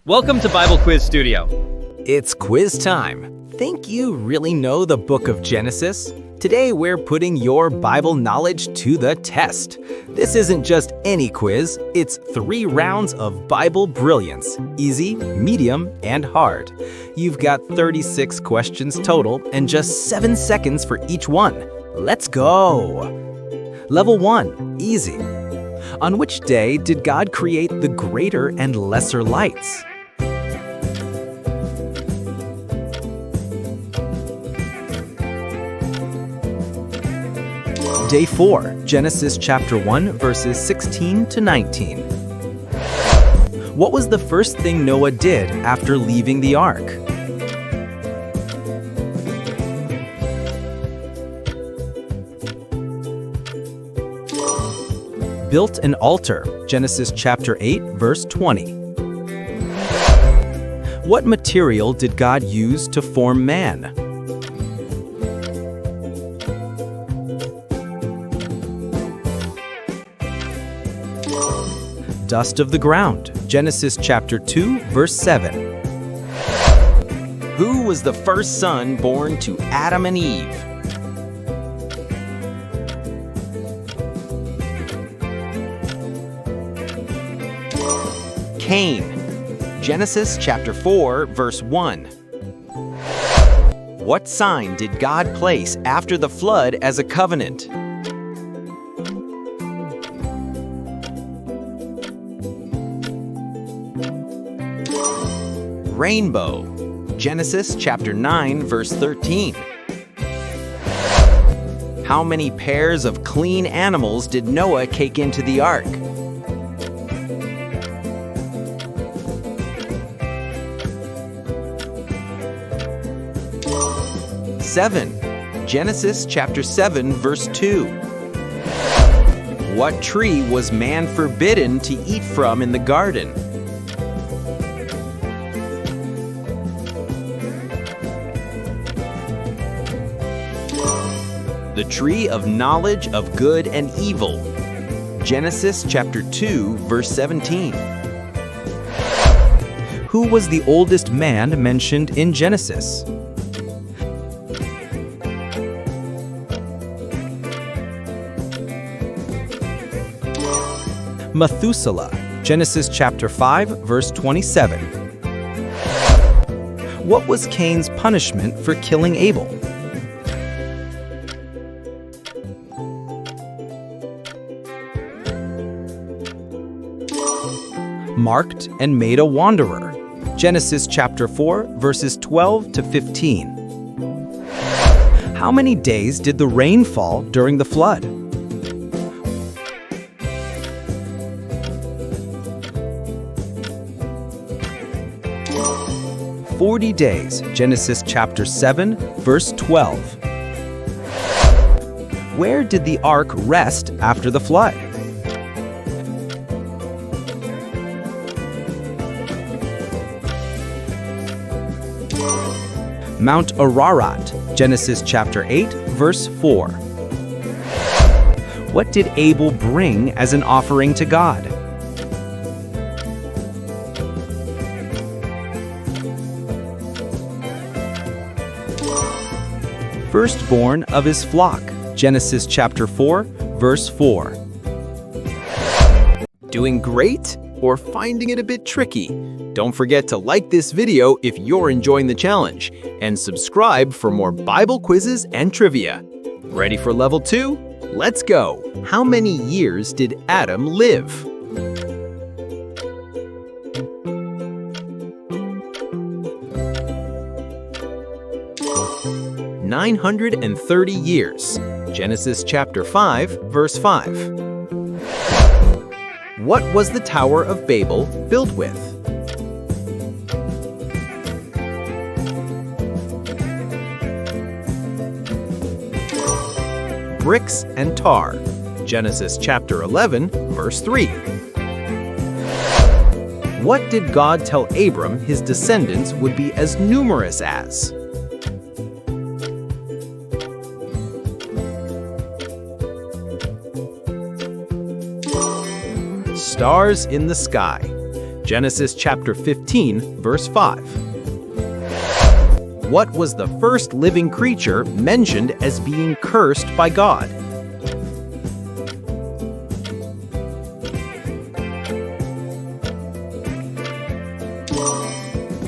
Welcome to Bible Quiz Studio. It's quiz time. Think you really know the book of Genesis? Today we're putting your Bible knowledge to the test. This isn't just any quiz, it's 3 rounds of Bible brilliance, easy, medium, and hard. You've got 36 questions total and just 7 seconds for each one. Let's go! Level 1, easy. On which day did God create the greater and lesser lights? Day 4, Genesis chapter 1, verses 16 to 19. What was the first thing Noah did after leaving the ark? Built an altar, Genesis chapter 8, verse 20. What material did God use to form man? Dust of the ground, Genesis chapter 2, verse 7. Who was the first son born to Adam and Eve? Cain, Genesis chapter 4, verse 1. What sign did God place after the flood as a covenant? Rainbow, Genesis chapter 9, verse 13. How many pairs of clean animals did Noah take into the ark? Seven, Genesis chapter 7, verse 2. What tree was man forbidden to eat from in the garden? The tree of knowledge of good and evil. Genesis chapter 2, verse 17. Who was the oldest man mentioned in Genesis? Methuselah, Genesis chapter 5, verse 27. What was Cain's punishment for killing Abel? Marked and made a wanderer. Genesis chapter 4, verses 12 to 15. How many days did the rain fall during the flood? "40 days, Genesis chapter 7, verse 12. Where did the ark rest after the flood? Mount Ararat, Genesis chapter 8, verse 4. What did Abel bring as an offering to God? Firstborn of his flock, Genesis chapter 4, verse 4. Doing great or finding it a bit tricky? Don't forget to like this video if you're enjoying the challenge, and subscribe for more Bible quizzes and trivia. Ready for level 2? Let's go! How many years did Adam live? "930 years. Genesis chapter 5, verse 5. What was the Tower of Babel built with? Bricks and tar. Genesis chapter 11, verse 3. What did God tell Abram his descendants would be as numerous as? Stars in the sky. Genesis chapter 15, verse 5. What was the first living creature mentioned as being cursed by God?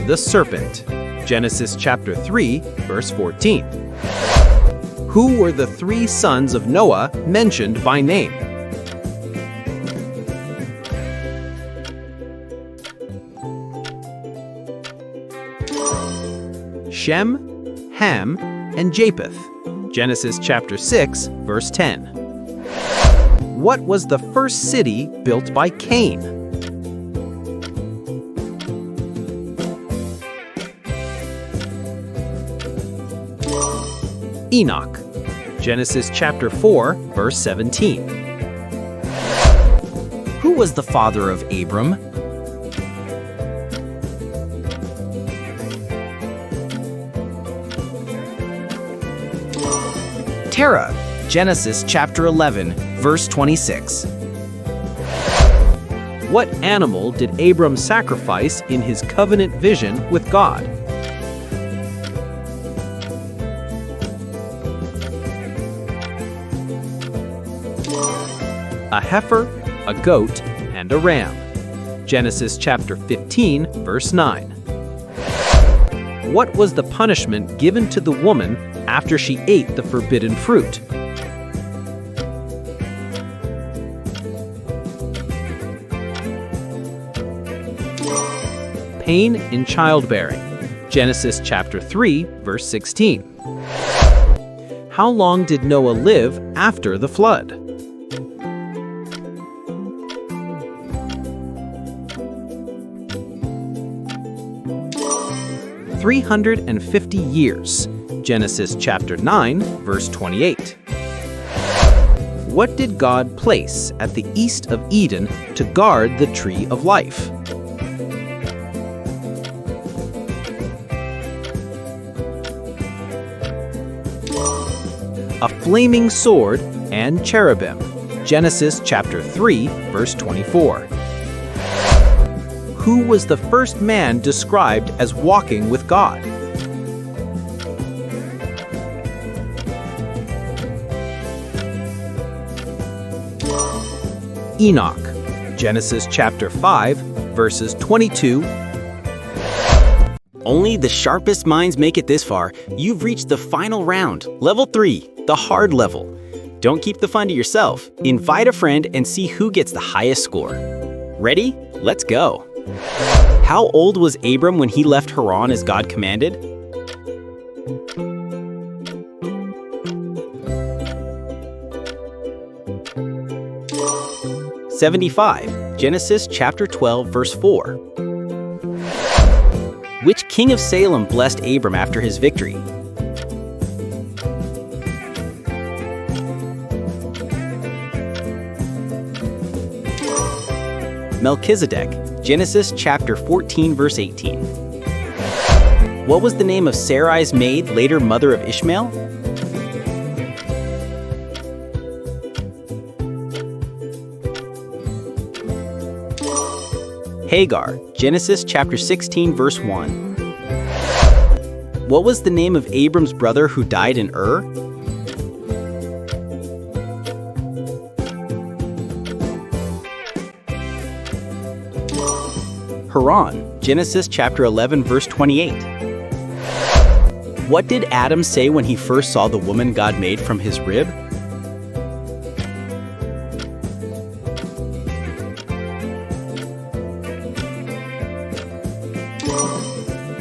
The serpent. Genesis chapter 3, verse 14. Who were the three sons of Noah mentioned by name? Shem, Ham, and Japheth. Genesis chapter 6, verse 10. What was the first city built by Cain? Enoch. Genesis chapter 4, verse 17. Who was the father of Abram? Terah. Genesis chapter 11, verse 26. What animal did Abram sacrifice in his covenant vision with God? A heifer, a goat, and a ram. Genesis chapter 15, verse 9. What was the punishment given to the woman after she ate the forbidden fruit? Pain in childbearing. Genesis chapter 3, verse 16. How long did Noah live after the flood? 350 years. Genesis chapter 9, verse 28. What did God place at the east of Eden to guard the tree of life? A flaming sword and cherubim. Genesis chapter 3, verse 24. Who was the first man described as walking with God? Enoch. Genesis chapter 5, verses 22. Only the sharpest minds make it this far. You've reached the final round, level 3, the hard level. Don't keep the fun to yourself. Invite a friend and see who gets the highest score. Ready? Let's go. How old was Abram when he left Haran as God commanded? "75. Genesis chapter 12, verse 4. Which king of Salem blessed Abram after his victory? Melchizedek. Genesis chapter 14, verse 18. What was the name of Sarai's maid, later mother of Ishmael? Hagar. Genesis chapter 16, verse 1. What was the name of Abram's brother who died in Ur? Haran. Genesis chapter 11, verse 28. What did Adam say when he first saw the woman God made from his rib?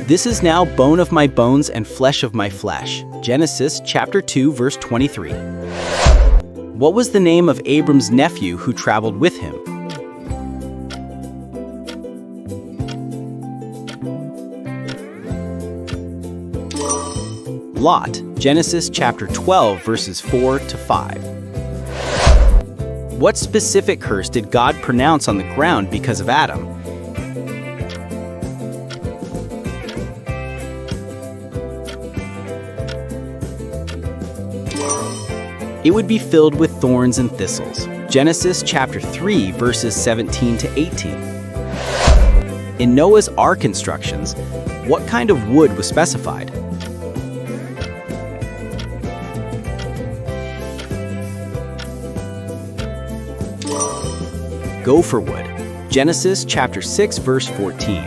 This is now bone of my bones and flesh of my flesh. Genesis chapter 2, verse 23. What was the name of Abram's nephew who traveled with him? Lot. Genesis chapter 12, verses 4 to 5. What specific curse did God pronounce on the ground because of Adam? It would be filled with thorns and thistles. Genesis chapter 3, verses 17 to 18. In Noah's Ark instructions, what kind of wood was specified? Gopher wood. Genesis chapter 6, verse 14.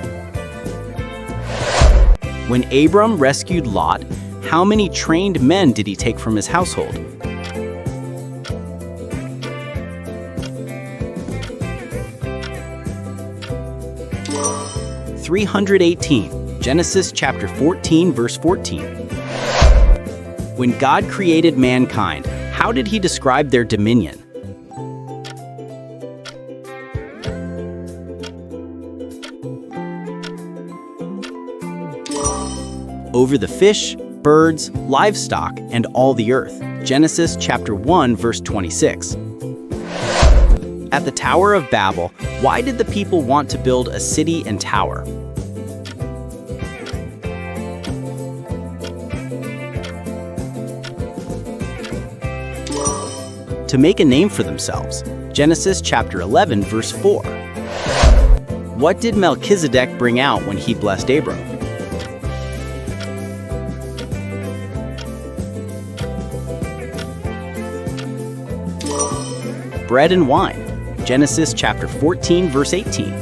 When Abram rescued Lot, how many trained men did he take from his household? 318. Genesis chapter 14, verse 14. When God created mankind, how did he describe their dominion? Over the fish, birds, livestock, and all the earth. Genesis chapter 1, verse 26. At the Tower of Babel, why did the people want to build a city and tower? To make a name for themselves. Genesis chapter 11, verse 4. What did Melchizedek bring out when he blessed Abram? Bread and wine. Genesis chapter 14, verse 18.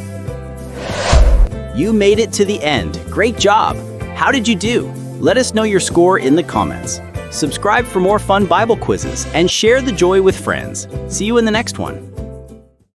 You made it to the end. Great job! How did you do? Let us know your score in the comments. Subscribe for more fun Bible quizzes and share the joy with friends. See you in the next one.